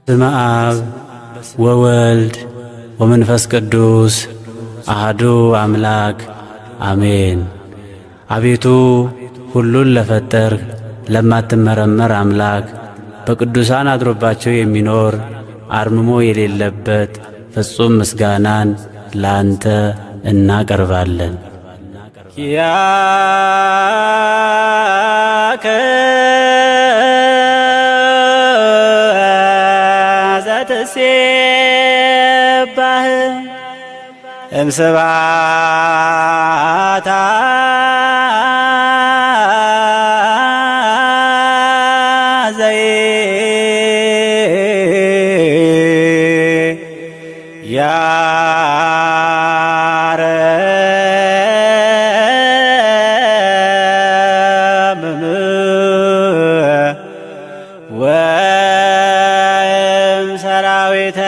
በስመ አብ ወወልድ ወመንፈስ ቅዱስ አሐዱ አምላክ አሜን። አቤቱ ሁሉን ለፈጠርህ ለማትመረመር አምላክ በቅዱሳን አድሮባቸው የሚኖር አርምሞ የሌለበት ፍጹም ምስጋናን ላንተ እናቀርባለን። ያከ ዘትሴባህ እምስብሐታ ሰራዊተ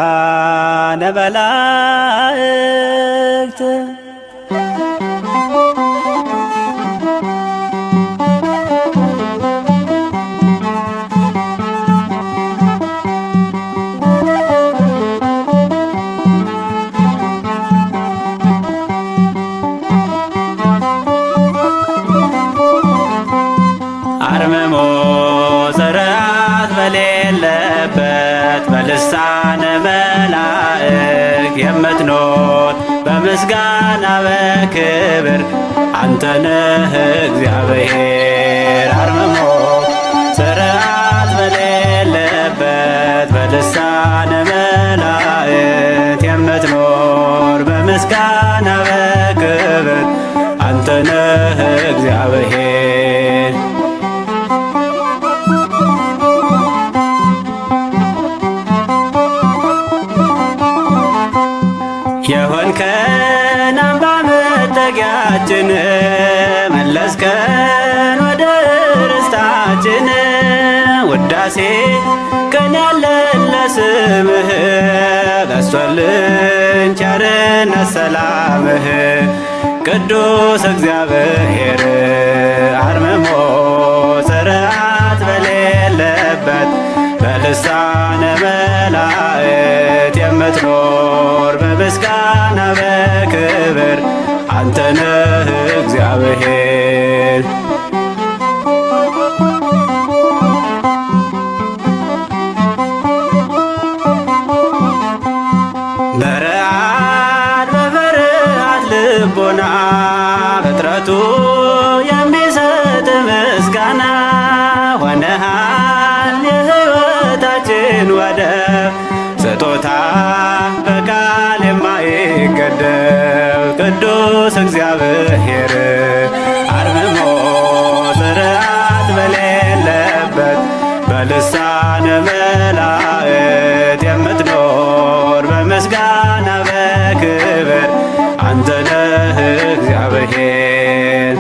ሊቃነ መላእክት አርምሞ ስርዓት በሌለበት በልሳነ መላእክ የምትኖር በምስጋና በክብር አንተ ነህ እግዚአብሔር። አርምሞ ስርዓት በሌለበት በልሳነ መላእክት የምትኖር በምስጋና በክብር አንተ ነህ እግዚአብሔር። የሆንከን አምባ መጠጊያችን መለስከን ወደ ርስታችን ውዳሴ ቀን ያለን ለስምህ በስቶልን ቸርነት ሰላምህ ቅዱስ እግዚአብሔር። አርምሞ ስርዓት በሌለበት በልሳነ መላእክት የምትኖር በምስጋና በክብር አንተ ነህ እግዚአብሔር። በረአድ በፍርሃት ልቦና ፍጥረቱ የሚሰጥ ምስጋና ሆነሃል የሕይወታችን ወደብ ስጦታ በቃል የማይገደብ ቅዱስ እግዚአብሔር። አርምሞ ስርዓት በሌለበት በልሳነ መላእክት የምትኖር በምስጋና በክብር አንተ ነህ እግዚአብሔር።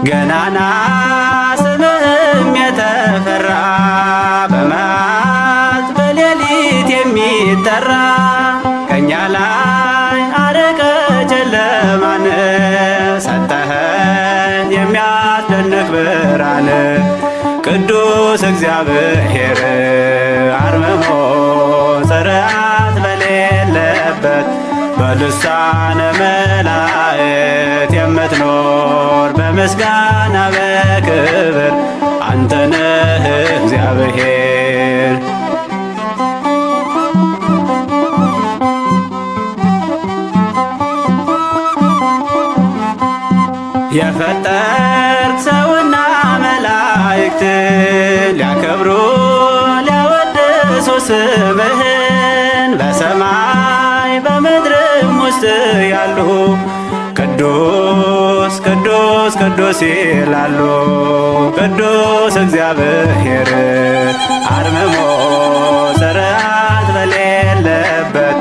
ገናና ስምህም የተፈራ በመዓልት በሌሊት የሚጠራ ከእኛ ላይ አርቀ ጨለማን ሰጠኸን የሚያስደንቅ ብርሃን ቅዱስ እግዚአብሔር። አርምሞ ስርዓት በሌለበት በልሳነ መላእክት የምትኖር በምስጋና በክብር አንተ ነህ እግዚአብሔር። የፈጠርክ ሰውና መላእክት ሊያከብሩ ሊያወድሱ ስምህን በሰማይ በምድርም ውስጥ ያሉ ቅዱስ ቅዱስ ቅዱስ ይላሉ ቅዱስ እግዚአብሔር። አርምሞ ስርዓት በሌለበት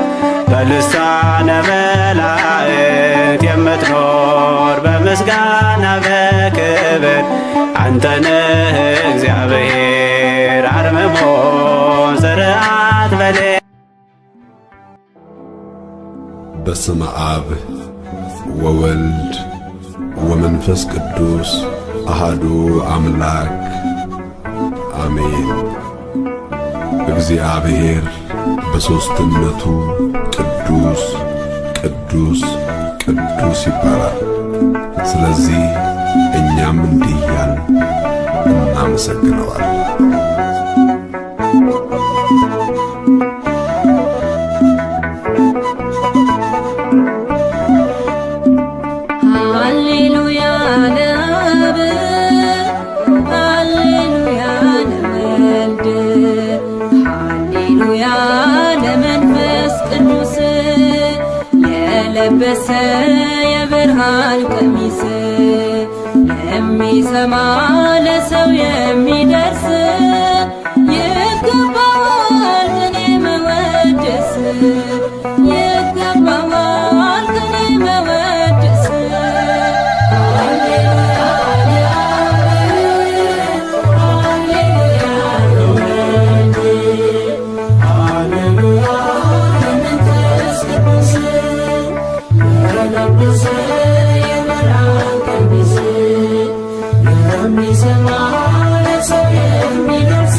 በልሳነ መላእክት የምትኖር በምስጋና በክብር አንተ ነህ እግዚአብሔር። አርምሞ ስርዓት በሌ በስመ አብ ወወልድ ወመንፈስ ቅዱስ አሃዱ አምላክ አሜን። እግዚአብሔር በሦስትነቱ ቅዱስ ቅዱስ ቅዱስ ይባላል። ስለዚህ እኛም እንዲህ እያልን እናመሰግነዋለን። የለበሰ የብርሃን ቀሚስ የሚሰማ ለሰው የሚደርስ ይገባዋል ቅኔ መወደስ ይገባዋል ቅኔ መወደስ የለበሰ የብርሃን ቀሚስ የሚሰማ ለሰው የሚደርስ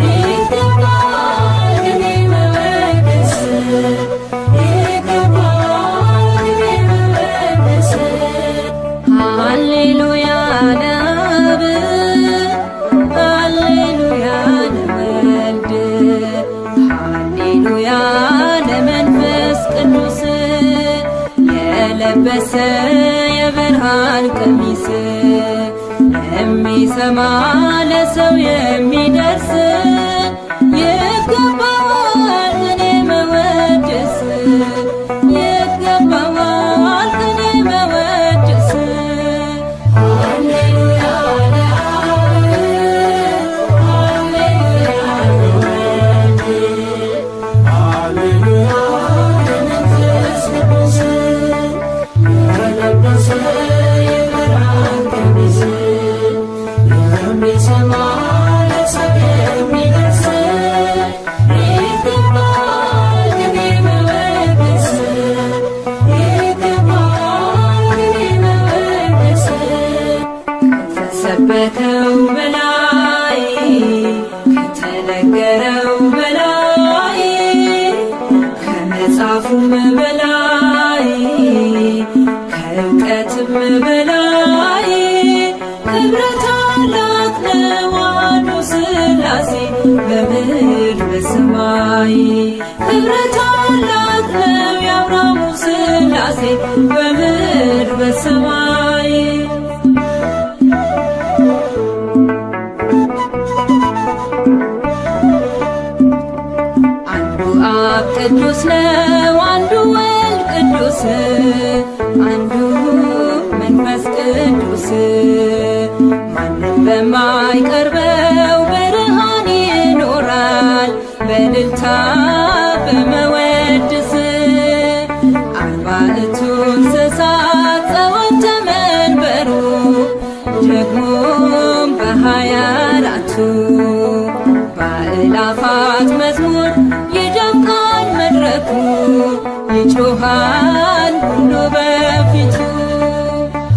ይገባዋል ቅኔ መወደስ ይገባዋል ቅኔ መወደስ ሃሌሉያ ለአብ ሃሌሉያ ለወልድ ሃሌሉያ ለመንፈስ ቅዱስ የለበሰ የብርሃን ቀሚስ የሚሰማ ለሰው የሚደርስ ይገባዋል ቅኔ መወደስ ይገባዋል ቅኔ መወደስ ከተሰበከው በላይ ከተነገረው በላይ ከመጽሐፉም በላይ ከእውቀትም በላይ ክብረ ታላቅ ነው አንዱ ሥላሴ በምድር በሰማይ ክብረ ታላቅ ነው የአብርሃሙ ሥላሴ በምድር በሰማይ አንዱ አብ ቅዱስ ነው አንዱ ወልድ ቅዱስ አንዱ መንፈስ ቅዱስ ማንም በማይቀርበው ብርሃን ይኖራል በእልልታ በመወድስ አርባዕቱ እንስሳት ጸወተ መንበሩ ደግሞም በ24ቱ በአእላፋት መዝሙር ይደምቃል መድረኩ ይጮኻል ሁሉ በፊቱ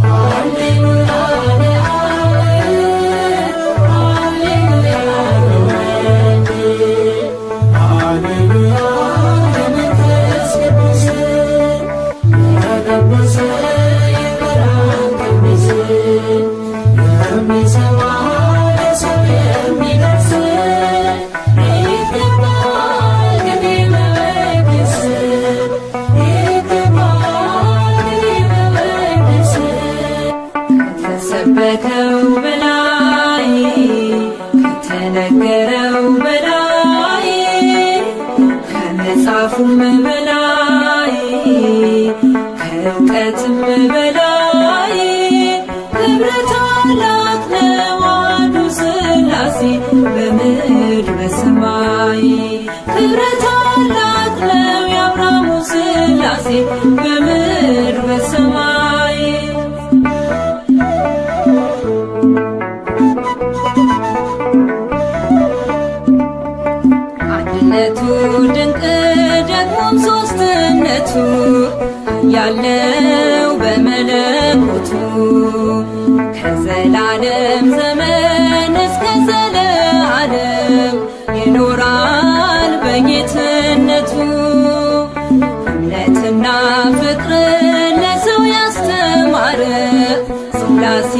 ሃሌሉያ ለአብ ሃሌሉያ ለወልድ ሃሌሉያ ለመንፈስ ቅዱስ የለበሰ የብርሃን ቀሚስ የሚሰማ ለሰው የሚደርስ ይገባዋል ቅኔ መወደስ ከተሰበከው በላይ ከተነገረው በላይ ከመጽሐፉም በላይ ከእውቀትም በላይ ክብረ ታላቅ ነው አንዱ ሥላሴ በምድር በሰማይ ክብረ ታላቅ ነው የአብርሃሙ ሥላሴ በምድር በሰማይ አንድነቱ ድንቅ ደግሞም ሦስትነቱ ያለው በመለኮቱ ከዘላለም ዘመን እስከ ዘለዓለም ይኖራል በጌትነቱ። እምነትና ፍቅርን ለሰው ያስተማረ ሥላሴ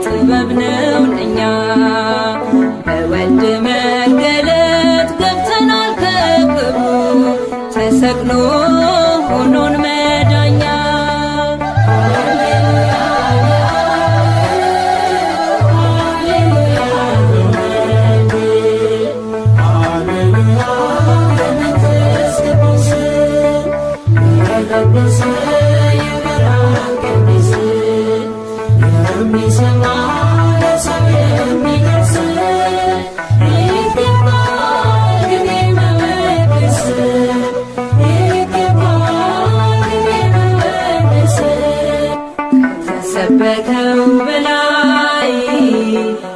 ጥበብ ነው ለኛ። በወልድ መገለጥ ገብተናል ከክብሩ ተሰቅሎ ሆኖን መዳኛ። ከተሰበከው በላይ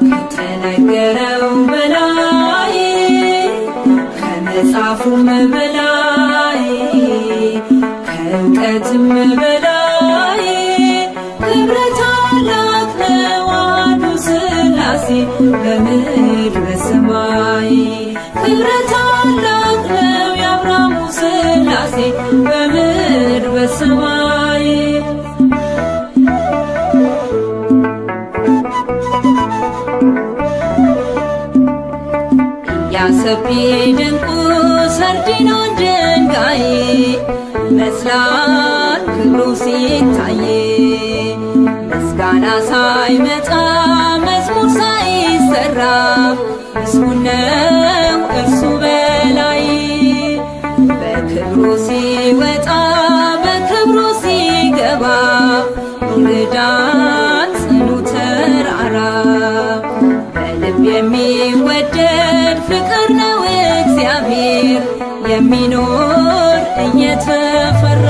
ከተነገረው በላይ ከመጽሐፉም በላይ ከእውቀትም በላይ ክብረ ታላቅ ነው አንዱ ሥላሴ በምድር በሰማይ። ክብረ ታላቅ ነው የአብርሃሙ ሥላሴ በምድር በሰማይ። ያሰቢ ድንቁ ሰርዲኖን ድንጋይ መስላል ክብሩ ሲታይ። ምስጋና ሳይመጣ መዝሙር ሳይሰራ ምስጉን ነው እርሱ በላይ። በክብሩ ሲወጣ በክብሩ ሲገባ ይርዳል ጽኑ ተራራ። በልብ የሚወደድ ፍቅር ነው እግዚአብሔር የሚኖር እየተፈራ።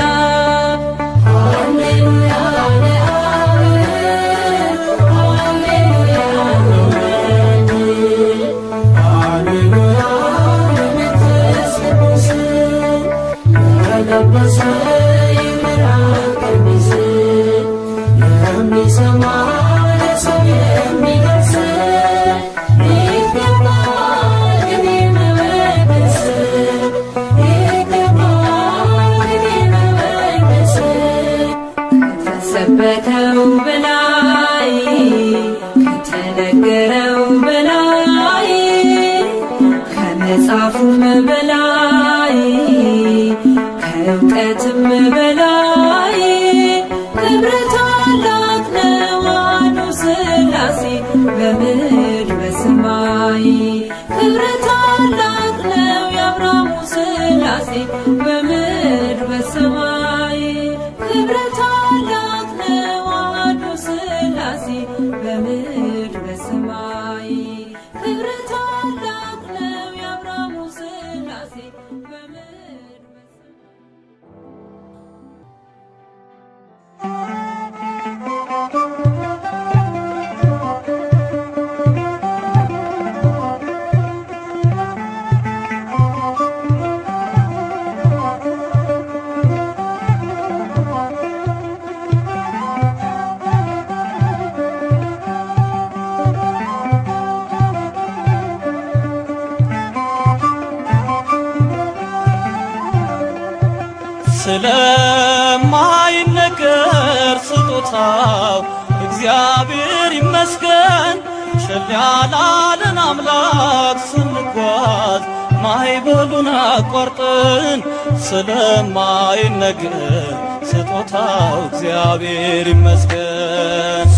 ሃሌሉያ ለአብ ሃሌሉያ ለወልድ ሃሌሉያ ለመንፈስ ቅዱስ የለበሰ የብርሃን ቀሚስ የሚሰማ ለሰው የሚደርስ ከተሰበከው በላይ ከተነገረው በላይ ከመጽሐፉም በላይ ከእውቀትም በላይ ክብረ ታላቅ ነው አንዱ ሥላሴ በምድር በሰማይ። ክብረ ታላቅ ነው የአብርሃሙ ሥላሴ በምድር በሰማይ። ክብረ ታላቅ ነው አንዱ ሥላሴ በምድር በሰማይ። ክብረ ታላቅ ነው የአብርሃሙ ሥላሴ በምድር ስለማይነገር ስጦታው እግዚአብሔር ይመስገን። ቸል ያላለን አምላክ ስንጓዝ ማዕበሉን አቋርጠን። ስለማይነገር ስጦታው እግዚአብሔር ይመስገን።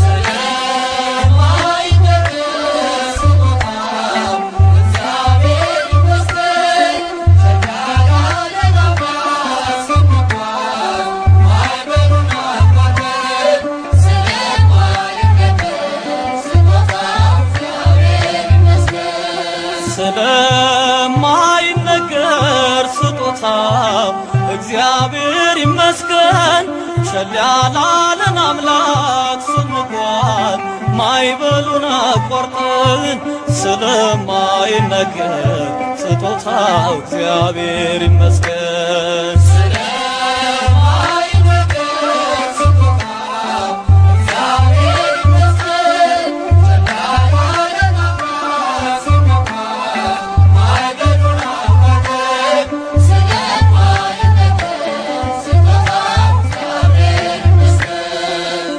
ስለማይነገር ስጦታው እግዚአብሔር ይመስገን። ቸል ያላለን አምላክ ስንጓዝ ማዕበሉን አቋርጠን። ስለማይነገር ስጦታው እግዚአብሔር ይመስገን። ስለማይነገር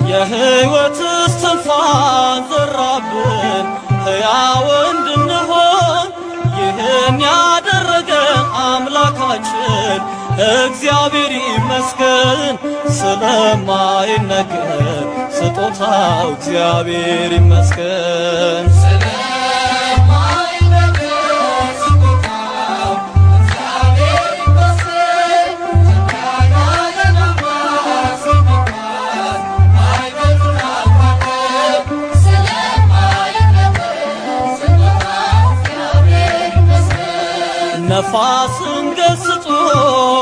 የሕይወት እስትንፋስ ዘራብን ሕያው እንድንሆን ይህን ያደረገ አምላካችን እግዚአብሔር ይመስገን። ስለማይነገር ስጦታው እግዚአብሔር ይመስገን። ነፋስን ገስጾ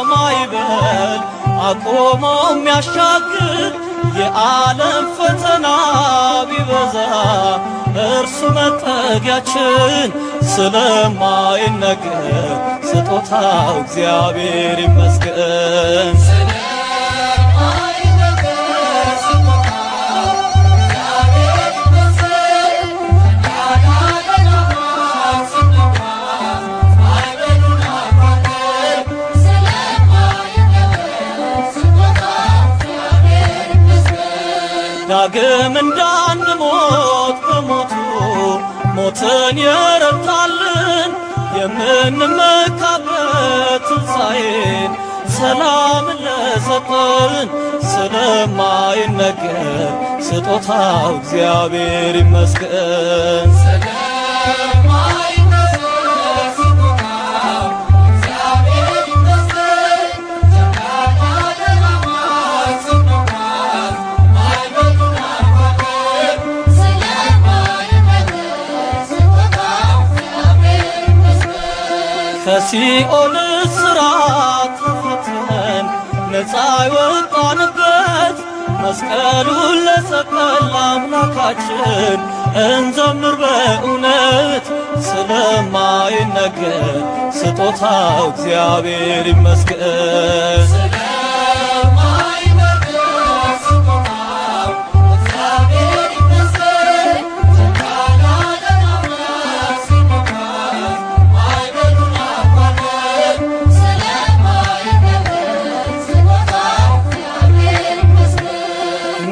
ማዕበል አቆሞ የሚያሻግር የዓለም ፈተና ቢበዛ እርሱ መጠጊያችን። ስለማይነገር ስጦታው እግዚአብሔር ይመስገን። ዳግም እንዳንሞት በሞቱ ሞትን የረታልን የምንመካበት ትንሣኤን ሰላምን ለሰጠን። ስለማይነገር ስጦታው እግዚአብሔር ይመስገን። ከሲኦል እስራት ተፈተን ነፃ የወጣንበት መስቀሉን ለሰቀል አምላካችን እንዘምር በእውነት። ስለማይነገር ስጦታው እግዚአብሔር ይመስገን።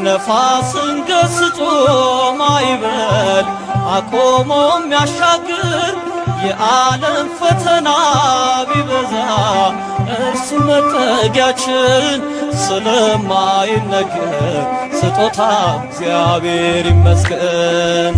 ነፋስን ገስጾ ማዕበል አቆሞ የሚያሻግር የዓለም ፈተና ቢበዛ እርሱ መጠጊያችን። ስለማይነገር ስጦታው እግዚአብሔር ይመስገን።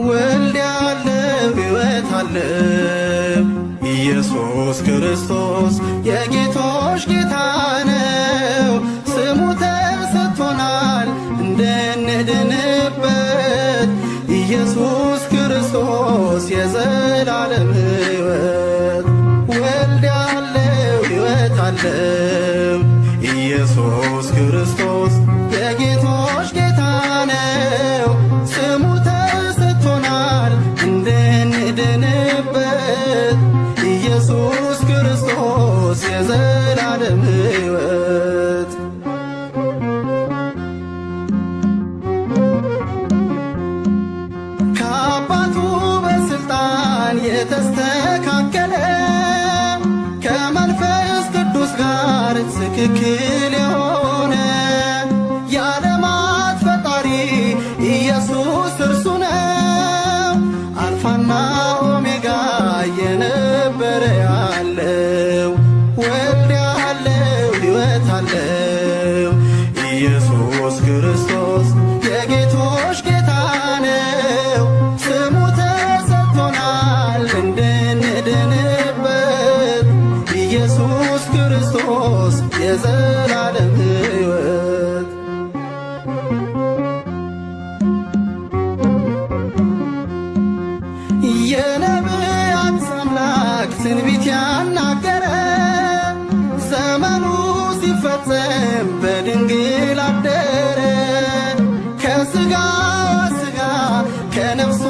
ወልድ ያለው ሕይወት አለው ኢየሱስ ክርስቶስ የጌቶች ጌታ ነው። ስሙ ተሰጥቶናል እንድንድንበት ኢየሱስ ክርስቶስ የዘላለም ሕይወት። ወልድ ያለው ሕይወት አለው ኢየሱስ ክርስቶስ የጌቶች ጌታ ነው። ስሙ ተሰጥቶናል እንድንድንበት ኢየሱስ ክርስቶስ የዘላለም ሕይወት። ከአባቱ በስልጣን የተስተካከለ ከመንፈስ ቅዱስ ጋር ትክክል የሆነ የዓለማት ፈጣሪ ኢየሱስ እርሱ ነው። አልፋና ኦሜጋ የነበረ ያለው ወልድ የነቢያት አምላክ ትንቢት ያናገረ ዘመኑ ሲፈጸም በድንግል አደረ። ከሥጋዋ ሥጋ ከነፍሷ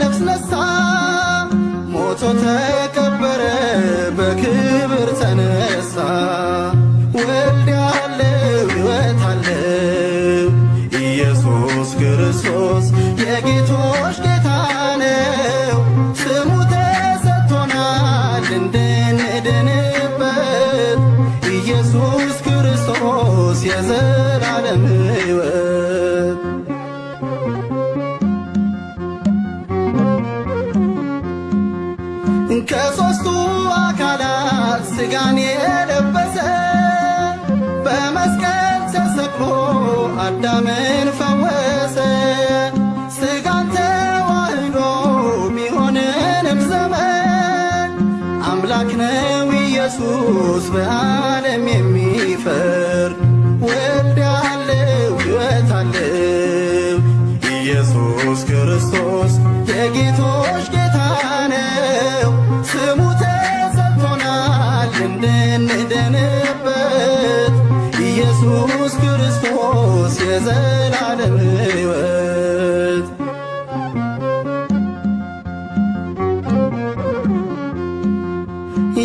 ነፍስ ነሳ ሞቶ ተቀበረ በክብር ተነሳ። ወልድ ያለው ሕይወት አለው ኢየሱስ ክርስቶስ የጌቶች ጌታ ነው። ስሙ ተሰጥቶናል እንድንድንበት ኢየሱስ ክርስቶስ የዘላለም ሕይወት። ከሦስቱ አካላት ሥጋን የለበሰ በመስቀል ተሰቅሎ አዳምን ፈወሰ። ሥጋን ተዋህዶ ቢሆንም ዘመን አምላክ ነው ኢየሱስ በዓለም የሚፈርድ። ወልድ ያለው ሕይወት አለው ኢየሱስ ክርስቶስ የጌቶች ጌታ ነው። ስሙ ተሰጥቶናል እንድንድንበት ኢየሱስ ክርስቶስ የዘላለም ሕይወት።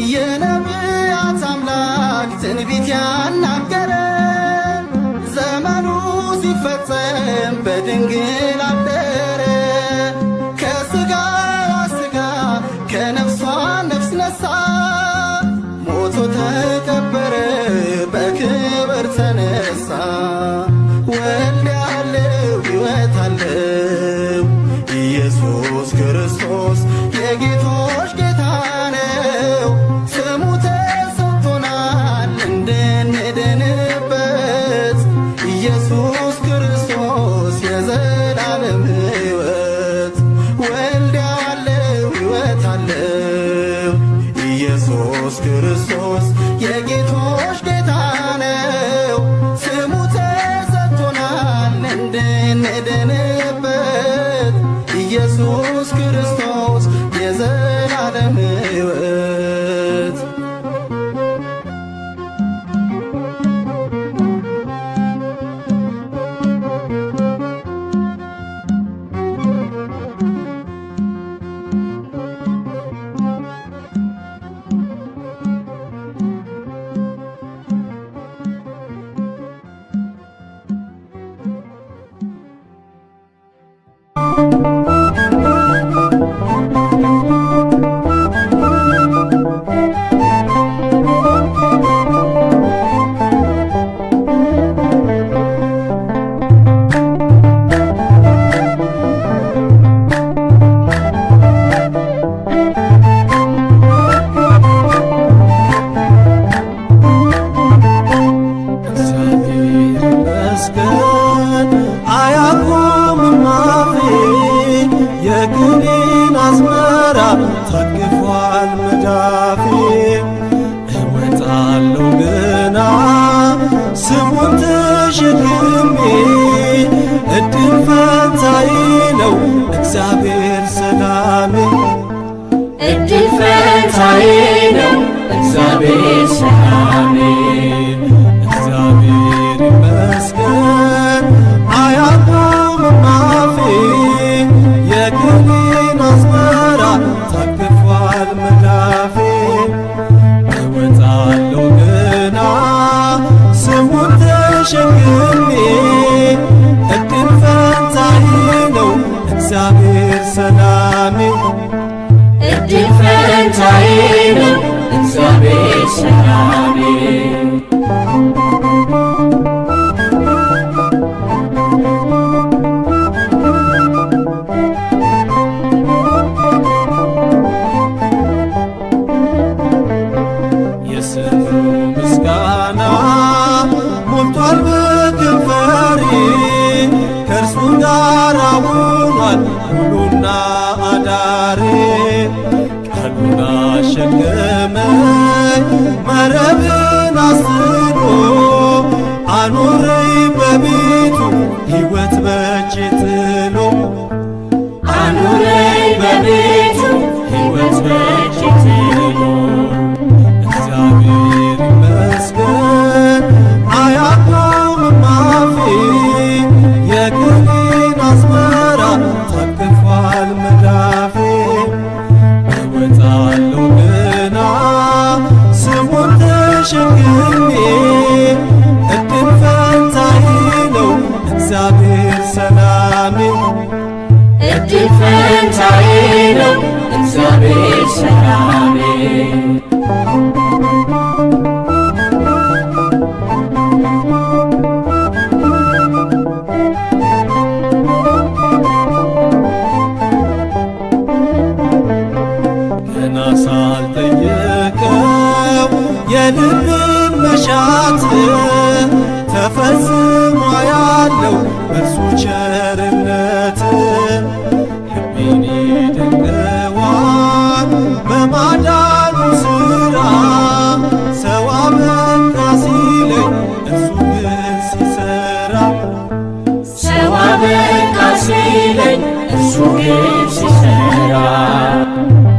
የነቢያት አምላክ ትንቢት ያናገረ ዘመኑ ሲፈጸም በድንግል አደረ። ከሥጋዋ ሥጋ ከነፍሷ ነፍስ ነሳ ሞቶ ተቀበረ በክብር ተነሳ። ወልድ ያለው ሕይወት አለው ኢየሱስ ክርስቶስ የጌቶች ጌታ ነው። ስሙ ተሰጥቶናል እንድንድንበት ኢየሱስ ክርስቶስ የዘላለም ሕይወት። ወልድ ያለው ሕይወት አለው ኢየሱስ ክርስቶስ የጌቶች ጌታ ነው። ስሙ ተሰጥቶናል እንድንድንበት ኢየሱስ ክርስቶስ የዘላለም ሕይወት። የግኔን አዝመራ ታቅፏል መዳፌ። እወጣለሁ ገና ስሙን ተሸክሜ እድል ፈንታዬ ነው እግዚአብሔር ሰላሜ። እድል ፈንታዬ ነው እግዚአብሔር ሰላሜ። እግዚአብሔር ይመስገን አያቆምም አፌ። የግኔን አዝመራ ታቅፏል መዳፌ። እወጣለሁ ገና ስሙን ተሸክሜ እድል ፈንታዬ ነው እግዚአብሔር ሰላሜ። እድል ፈንታዬ ነው እግዚአብሔር ሰላሜ። የስሙ ምስጋና ሞልቷል በከንፈሬ። ከእርሱ ጋር ውሏል ውሉና አዳሬ። ቃሉን አሸከመኝ መረብን አስሮ አኖረኝ በቤቱ ሕይወት በእጄ ጥሎ። አኑረኝ በቤቱ እወጣለሁ ገና ስሙን ተሸክሜ እድል ፈንታዬ ነው እግዚአብሔር ሰላሜ እድል ፈንታዬ ነው እግዚአብሔር ሰላሜ ገና ሳልጠየቀው የልብን መሻት ተፈጽሞ ያለው በእርሱ ቸርነት ልቤን ይደንቀዋል በማዳኑ ሥራ ሰው አበቃ ሲለኝ እርሱ ግን ሲሠራ ሰው አበቃ ሲለኝ እርሱ ግን ሲሠራ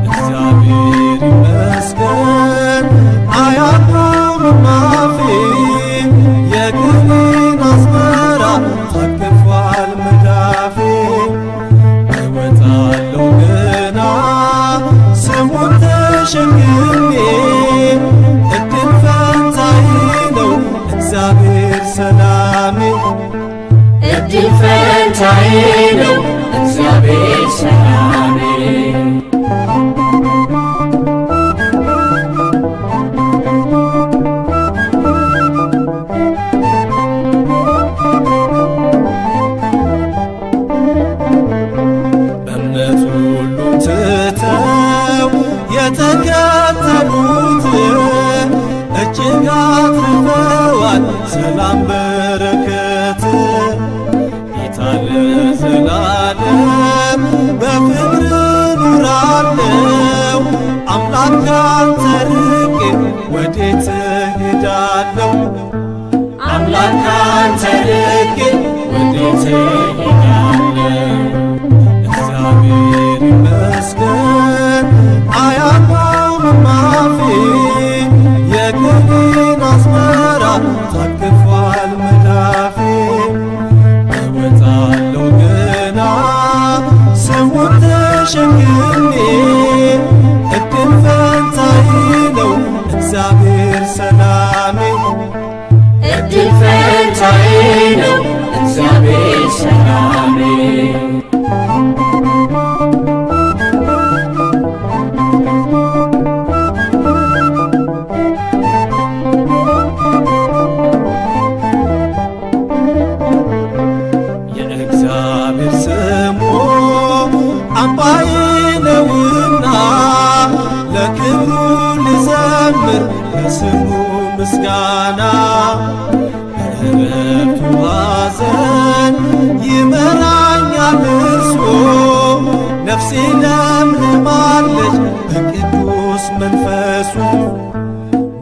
እግዚአብሔር ይመስገን አያቆምም አፌ የግሌን አዝመራ ታቅፏል መዳፌ እወጣለሁ ገና ስሙን ተሸክሜ እድል ፈንታዬ ነው እግዚአብሔር ሰላሜ እድል ፈንታዬ ነው እግዚአብሔር ሰላሜ በእምነት ሁሉን ትተው የተከተሉት እጅግ አትርፈዋል ሰላም በረከት ጌታ ለዘላለም በፍቅር ኑራለው አምላክ ካንተ ርቄ ወዴት እሄዳለሁ አምላክ ካንተ ርቄ ወዴት እሄዳለሁ እግዚአብሔር ይመስገን አያቆምም አፌ የግሌን አዝመራ ታቅፏል መዳፌ እወጣለሁ ገና ስሙን ተሸክሜ እድል ፈንታዬ ነው እግዚአብሔር ሰላሜ እድል ፈንታዬ ነው እግዚአብሔር ሰላሜ የእግዚአብሔር ስሙ አምባዬ ነውና ለክብሩ ልዘምር ለስሙ ምስጋና በዕረፍቱ ሐዘን ይመራኛል እርሱ ነፍሴ ለምልማለች በቅዱስ መንፈሱ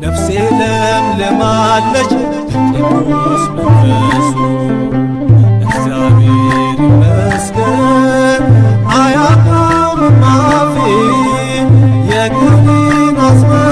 ነፍሴ ለምልማለች በቅዱስ መንፈሱ እግዚአብሔር ይመስገን አያቆምም አፌ የግሌን አዝመራ